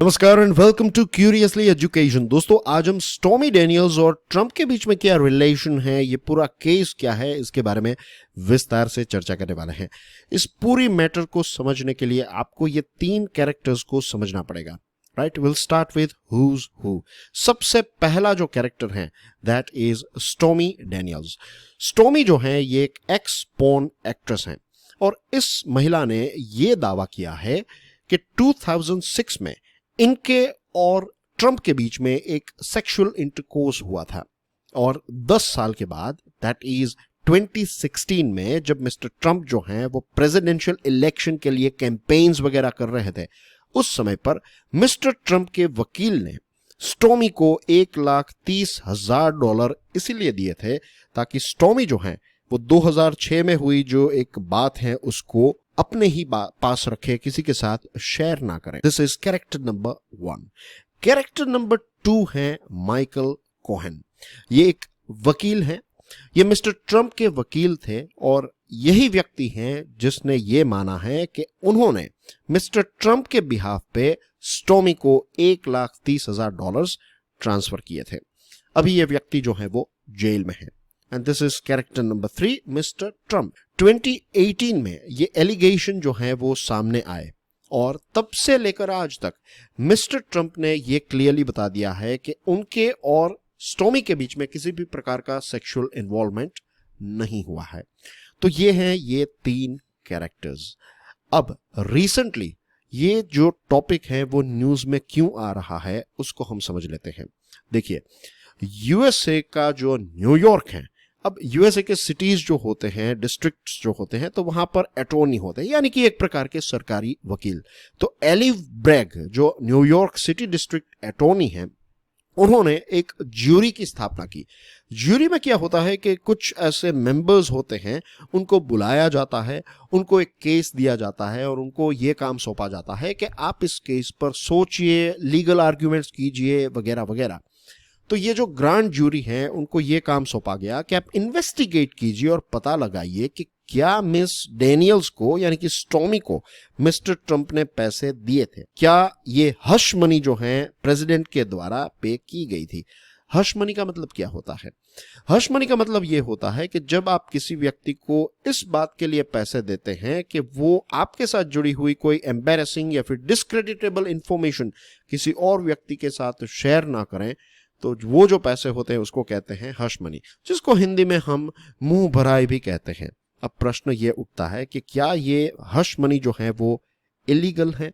नमस्कार and welcome to curiously education. दोस्तों, आज हम स्टॉर्मी डैनियल्स और ट्रंप के बीच में क्या रिलेशन है, ये पूरा केस क्या है, इसके बारे में विस्तार से चर्चा करने वाले हैं। इस पूरी मैटर को समझने के लिए आपको ये तीन कैरेक्टर्स को समझना पड़ेगा। Right, will start with who's who. सबसे पहला जो कैरेक्टर है that is Stormy Daniels. Stormy जो है ये एक एक्स पॉर्न एक्ट्रेस है और इस महिला ने ये दावा किया है कि 2006 में इनके और ट्रंप के बीच में एक सेक्सुअल इंटरकोर्स हुआ था और 10 साल के बाद दैट इज 2016 में जब मिस्टर ट्रंप जो हैं वो प्रेसिडेंशियल इलेक्शन के लिए कैंपेन्स वगैरह कर रहे थे, उस समय पर मिस्टर ट्रंप के वकील ने स्टॉर्मी को $1,30,000 इसीलिए दिए थे ताकि स्टॉर्मी जो है वो 2006 में हुई जो एक बात है उसको अपने ही पास रखे, किसी के साथ शेयर ना करें। This is character number 1। Character number 2 है माइकल कोहेन। ये एक वकील हैं, ये मिस्टर ट्रंप के वकील थे और यही व्यक्ति हैं जिसने ये माना है कि उन्होंने मिस्टर ट्रंप के बिहाफ पे स्टॉर्मी को $1,30,000 ट्रांसफर किए थे। अभी ये व्यक्ति जो है वो जेल में है। And this is character number 3, mister Trump. 2018 में ये एलिगेशन जो है वो सामने आए और तब से लेकर आज तक मिस्टर ट्रंप ने ये क्लियरली बता दिया है कि उनके और स्टॉर्मी के बीच में किसी भी प्रकार का सेक्सुअल इन्वॉल्वमेंट नहीं हुआ है। तो ये हैं ये तीन कैरेक्टर्स। अब रिसेंटली ये जो टॉपिक है वो न्यूज में क्यों आ रहा है उसको हम समझ लेते हैं। देखिए, यूएसए का जो न्यूयॉर्क है, अब यूएसए के सिटीज जो होते हैं, डिस्ट्रिक्ट्स जो होते हैं, तो वहां पर अटॉर्नी होते हैं, यानी कि एक प्रकार के सरकारी वकील। तो एलिव ब्रैग जो न्यूयॉर्क सिटी डिस्ट्रिक्ट अटॉर्नी है, उन्होंने एक ज्यूरी की स्थापना की। ज्यूरी में क्या होता है कि कुछ ऐसे मेंबर्स होते हैं, उनको बुलाया जाता है, उनको एक केस दिया जाता है और उनको ये काम सौंपा जाता है कि आप इस केस पर सोचिए, लीगल आर्ग्यूमेंट्स कीजिए वगैरह वगैरह। तो ये जो ग्रांड ज्यूरी है उनको ये काम सौंपा गया कि आप इन्वेस्टिगेट कीजिए और पता लगाइए कि क्या मिस डैनियल्स को यानी कि स्टॉर्मी को मिस्टर ट्रंप ने पैसे दिए थे, क्या ये हश मनी जो है प्रेसिडेंट के द्वारा पे की गई थी। हश मनी का मतलब क्या होता है? हश मनी का मतलब ये होता है कि जब आप किसी व्यक्ति को इस बात के लिए पैसे देते हैं कि वो आपके साथ जुड़ी हुई कोई एम्बैरेसिंग या फिर डिस्क्रेडिटेबल इंफॉर्मेशन किसी और व्यक्ति के साथ शेयर ना करें, तो वो जो पैसे होते हैं उसको कहते हैं हश मनी, जिसको हिंदी में हम मुंह भराई भी कहते हैं। अब प्रश्न ये उठता है कि क्या ये हश मनी जो है वो इलीगल है?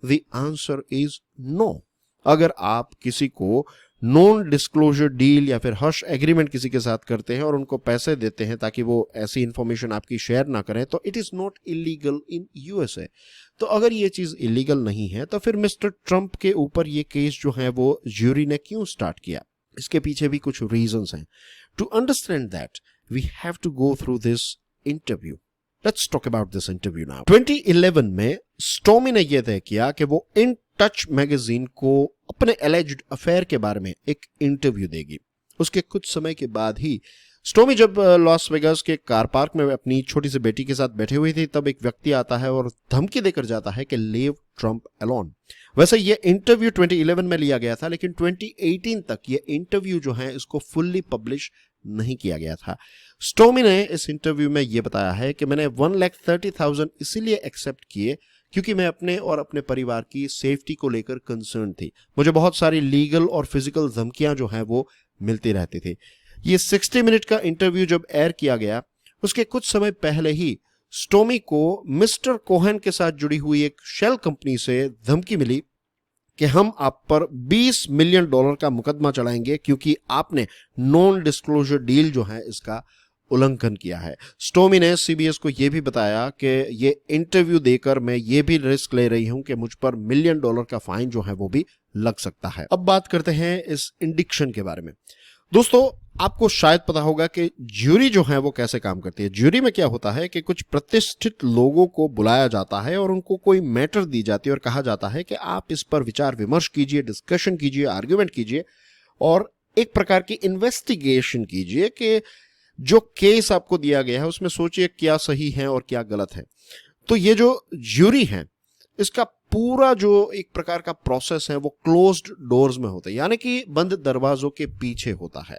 The answer is no. अगर आप किसी को नॉन डिस्क्लोजर डील या फिर हश एग्रीमेंट किसी के साथ करते हैं और उनको पैसे देते हैं ताकि वो ऐसी इंफॉर्मेशन आपकी शेयर ना करें, तो it is not illegal in USA. तो अगर ये चीज इलीगल नहीं है तो फिर मिस्टर ट्रंप के ऊपर ये केस जो है वो ज्यूरी ने क्यों स्टार्ट किया? इसके पीछे भी कुछ रीजंस हैं। To understand that we have to go through this interview. Let's talk about this interview now. 2011 में स्टॉर्मी ने यह तय किया कि वो इन टच मैगजीन को अपने एलिज्ड अफेयर के बारे में एक इंटरव्यू देगी। उसके कुछ समय के बाद ही स्टॉर्मी जब लॉस वेगास के कार पार्क में अपनी छोटी सी बेटी के साथ बैठी हुई थी, तब एक व्यक्ति आता है और धमकी देकर जाता है कि लीव ट्रंप अलोन। वैसे ये इंटरव्यू 2011 में लिया गया था, लेकिन 2018 तक ये इंटरव्यू जो है इसको फुल्ली पब्लिश नहीं किया गया था। स्टॉर्मी ने इस इंटरव्यू में ये बताया है कि मैंने 1,30,000 इसीलिए एक्सेप्ट किए क्योंकि मैं अपने और अपने परिवार की सेफ्टी को लेकर कंसर्न थी। मुझे बहुत सारी लीगल और फिजिकल धमकियां जो हैं वो मिलती रहती थी। ये 60 मिनट का इंटरव्यू जब एयर किया गया, उसके कुछ समय पहले ही स्टॉर्मी को मिस्टर कोहेन के साथ जुड़ी हुई एक शेल कंपनी से धमकी मिली कि हम आप पर $20 मिलियन का मुकदमा चलाएंगे क्योंकि आपने नॉन डिस्क्लोजर डील जो है इसका उल्लंघन किया है। स्टॉर्मी ने सीबीएस को यह भी बताया कि ये इंटरव्यू देकर मैं ये भी रिस्क ले रही हूं कि मुझ पर $1 मिलियन का फाइन जो है वो भी लग सकता है। अब बात करते हैं इस इंडिक्शन के बारे में। दोस्तों, आपको शायद पता होगा कि ज्यूरी जो है वो कैसे काम करती है। ज्यूरी में क्या होता है कि कुछ प्रतिष्ठित लोगों को बुलाया जाता है और उनको कोई मैटर दी जाती है और कहा जाता है कि आप इस पर विचार विमर्श कीजिए, डिस्कशन कीजिए, आर्ग्यूमेंट कीजिए और एक प्रकार की इन्वेस्टिगेशन कीजिए कि जो केस आपको दिया गया है उसमें सोचिए क्या सही है और क्या गलत है। तो ये जो ज्यूरी है इसका पूरा जो एक प्रकार का प्रोसेस है वो क्लोज्ड डोर्स में होता है, यानी कि बंद दरवाजों के पीछे होता है।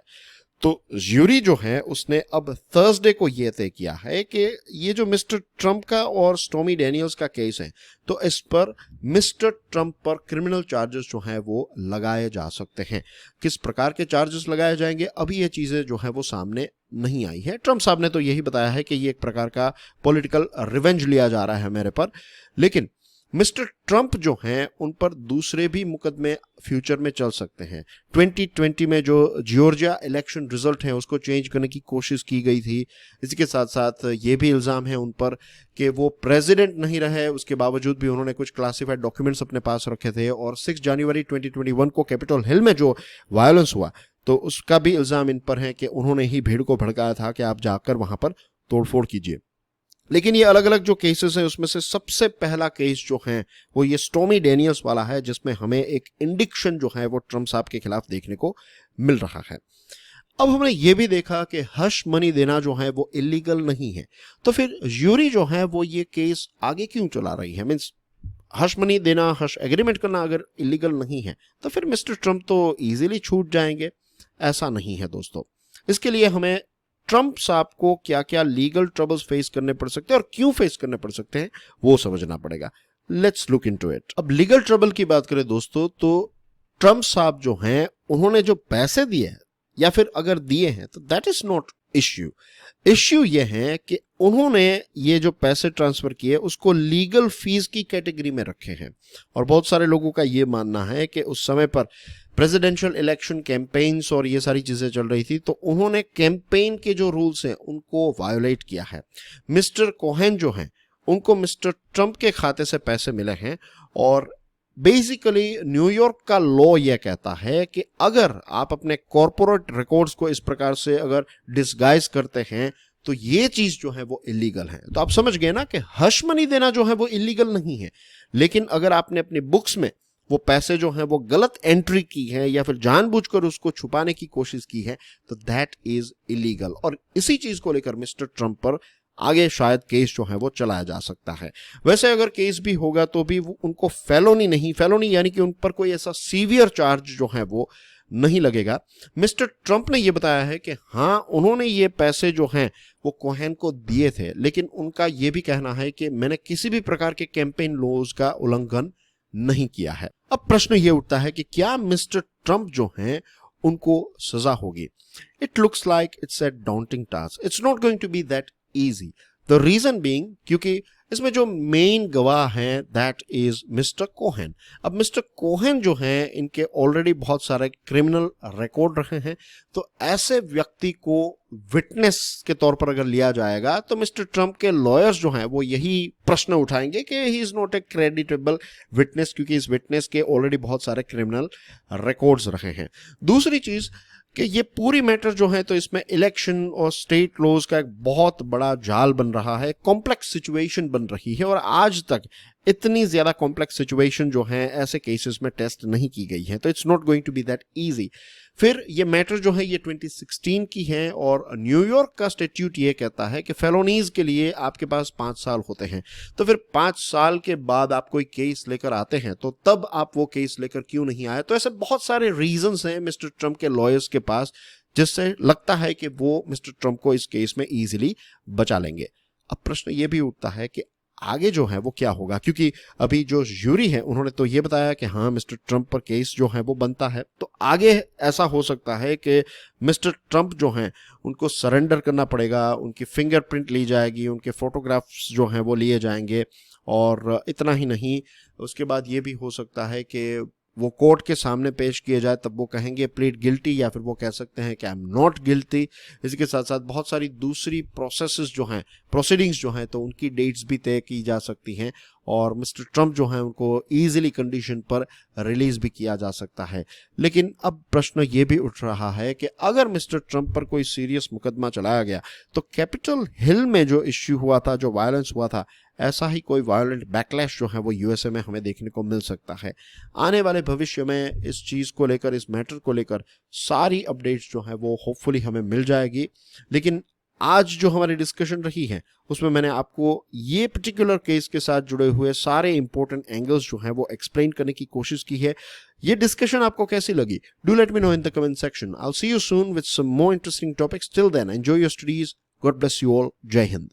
तो ज्यूरी जो है उसने अब थर्सडे को यह तय किया है कि ये जो मिस्टर ट्रंप का और स्टॉर्मी डैनियल्स का केस है, तो इस पर मिस्टर ट्रंप पर क्रिमिनल चार्जेस जो हैं वो लगाए जा सकते हैं। किस प्रकार के चार्जेस लगाए जाएंगे, अभी ये चीजें जो है वो सामने नहीं आई है। ट्रंप साहब ने तो यही बताया है कि ये एक प्रकार का पॉलिटिकल रिवेंज लिया जा रहा है मेरे पर, लेकिन मिस्टर ट्रंप जो हैं उन पर दूसरे भी मुकदमे फ्यूचर में चल सकते हैं। 2020 में जो जॉर्जिया इलेक्शन रिजल्ट है उसको चेंज करने की कोशिश की गई थी। इसी के साथ साथ ये भी इल्ज़ाम है उन पर कि वो प्रेसिडेंट नहीं रहे, उसके बावजूद भी उन्होंने कुछ क्लासिफाइड डॉक्यूमेंट्स अपने पास रखे थे। और 6 जनवरी 2021 को कैपिटल हिल में जो वायलेंस हुआ तो उसका भी इल्ज़ाम इन पर है कि उन्होंने ही भीड़ को भड़काया था कि आप जाकर वहां पर तोड़फोड़ कीजिए। लेकिन ये अलग अलग जो केसेस हैं उसमें से सबसे पहला केस जो है वो ये स्टॉर्मी डैनियल्स वाला है, जिसमें हमें एक इंडिक्शन जो है वो ट्रंप साहब के खिलाफ देखने को मिल रहा है। अब हमने ये भी देखा कि हश मनी देना जो है वो इलीगल नहीं है, तो फिर ज्यूरी जो है वो ये केस आगे क्यों चला रही है? मीन्स हश मनी देना, हश एग्रीमेंट करना अगर इलीगल नहीं है तो फिर मिस्टर ट्रंप तो इजीली छूट जाएंगे। ऐसा नहीं है दोस्तों। इसके लिए हमें ट्रंप साहब को क्या क्या लीगल ट्रबल्स फेस करने पड़ सकते हैं और क्यों फेस करने पड़ सकते हैं वो समझना पड़ेगा। Let's look into it. अब लीगल ट्रबल की बात करें दोस्तों, तो ट्रंप साहब जो हैं उन्होंने जो पैसे दिए हैं या फिर अगर दिए हैं तो that is not issue. Issue ये है कि उन्होंने ये जो पैसे ट्रांसफर किए उसको लीगल फीस की कैटेगरी में रखे हैं। और बहुत सारे लोगों का ये मानना है कि उस समय पर प्रेसिडेंशियल इलेक्शन कैंपेन्स और ये सारी चीजें चल रही थी, तो उन्होंने कैंपेन के जो रूल्स हैं उनको वायोलेट किया है। मिस्टर कोहेन जो हैं उनको मिस्टर ट्रंप के खाते से पैसे मिले हैं और बेसिकली न्यूयॉर्क का लॉ यह कहता है कि अगर आप अपने कॉर्पोरेट रिकॉर्ड्स को इस प्रकार से अगर डिस्गाइज करते हैं तो ये चीज जो है वो इलीगल है। तो आप समझ गए ना कि हश मनी देना जो है वो इलीगल नहीं है, लेकिन अगर आपने अपनी बुक्स में वो पैसे जो हैं वो गलत एंट्री की है या फिर जानबूझकर उसको छुपाने की कोशिश की है तो दैट इज इलीगल। और इसी चीज को लेकर मिस्टर ट्रंप पर आगे शायद केस जो है वो चलाया जा सकता है। वैसे अगर केस भी होगा तो भी उनको फेलोनी यानी कि उन पर कोई ऐसा सीवियर चार्ज जो है वो नहीं लगेगा। मिस्टर ट्रंप ने ये बताया है कि हाँ उन्होंने ये पैसे जो हैं वो कोहेन को दिए थे, लेकिन उनका ये भी कहना है कि मैंने किसी भी प्रकार के कैंपेन लॉज का उल्लंघन नहीं किया है। अब प्रश्न ये उठता है कि क्या मिस्टर ट्रंप जो हैं उनको सजा होगी? It looks like it's a daunting task. It's not going to be that easy. The reason being क्योंकि इसमें जो मेन गवाह हैं दैट इज मिस्टर कोहेन। अब मिस्टर कोहेन जो हैं इनके ऑलरेडी बहुत सारे क्रिमिनल रिकॉर्ड रहे हैं, तो ऐसे व्यक्ति को विटनेस के तौर पर अगर लिया जाएगा तो मिस्टर ट्रंप के लॉयर्स जो हैं वो यही प्रश्न उठाएंगे कि he is not a creditable witness, क्योंकि इस विटनेस के ऑलरेडी बहुत सारे क्रिमिनल रिकॉर्ड्स रहे हैं। दूसरी चीज कि ये पूरी मैटर जो है तो इसमें इलेक्शन और स्टेट लॉज का एक बहुत बड़ा जाल बन रहा है, कॉम्प्लेक्स सिचुएशन बन रही है और आज तक इतनी ज्यादा कॉम्प्लेक्स सिचुएशन जो है ऐसे केसेस में टेस्ट नहीं की गई है, तो it's not going to be that easy. फिर ये मैटर जो है ये 2016 की है और न्यूयॉर्क का स्टैट्यूट ये कहता है कि फेलोनीज के लिए आपके पास 5 साल होते हैं, तो फिर 5 साल के बाद आप कोई केस लेकर आते हैं तो तब आप वो केस लेकर क्यों नहीं आए? तो ऐसे बहुत सारे रीजंस हैं मिस्टर ट्रंप के लॉयर्स के पास जिससे लगता है कि वो मिस्टर ट्रंप को इस केस में इजीली बचा लेंगे। अब प्रश्न ये भी उठता है कि आगे जो है वो क्या होगा, क्योंकि अभी जो ज्यूरी है उन्होंने तो ये बताया कि हाँ मिस्टर ट्रंप पर केस जो है वो बनता है, तो आगे ऐसा हो सकता है कि मिस्टर ट्रंप जो हैं उनको सरेंडर करना पड़ेगा, उनकी फिंगरप्रिंट ली जाएगी, उनके फोटोग्राफ्स जो हैं वो लिए जाएंगे। और इतना ही नहीं, उसके बाद ये भी हो सकता है कि वो कोर्ट के सामने पेश किए जाए, तब वो कहेंगे प्लीड गिल्टी या फिर वो कह सकते हैं कि आई एम नॉट गिल्टी। इसके साथ साथ बहुत सारी दूसरी प्रोसेसेस जो हैं, प्रोसीडिंग्स जो हैं, तो उनकी डेट्स भी तय की जा सकती हैं और मिस्टर ट्रंप जो हैं उनको इजीली कंडीशन पर रिलीज भी किया जा सकता है। लेकिन अब प्रश्न ये भी उठ रहा है कि अगर मिस्टर ट्रंप पर कोई सीरियस मुकदमा चलाया गया तो कैपिटल हिल में जो इश्यू हुआ था, जो वायलेंस हुआ था, ऐसा ही कोई वायलेंट बैकलैश जो है वो यूएसए में हमें देखने को मिल सकता है। आने वाले भविष्य में इस चीज को लेकर, इस मैटर को लेकर सारी अपडेट्स जो है वो होपफुली हमें मिल जाएगी। लेकिन आज जो हमारी डिस्कशन रही है उसमें मैंने आपको ये पर्टिकुलर केस के साथ जुड़े हुए सारे इंपॉर्टेंट एंगल्स जो हैं वो एक्सप्लेन करने की कोशिश की है। ये डिस्कशन आपको कैसी लगी? Do let me know in the comment section. I will see you soon with some more interesting topics. Till then enjoy your studies. God bless you all. जय हिंद।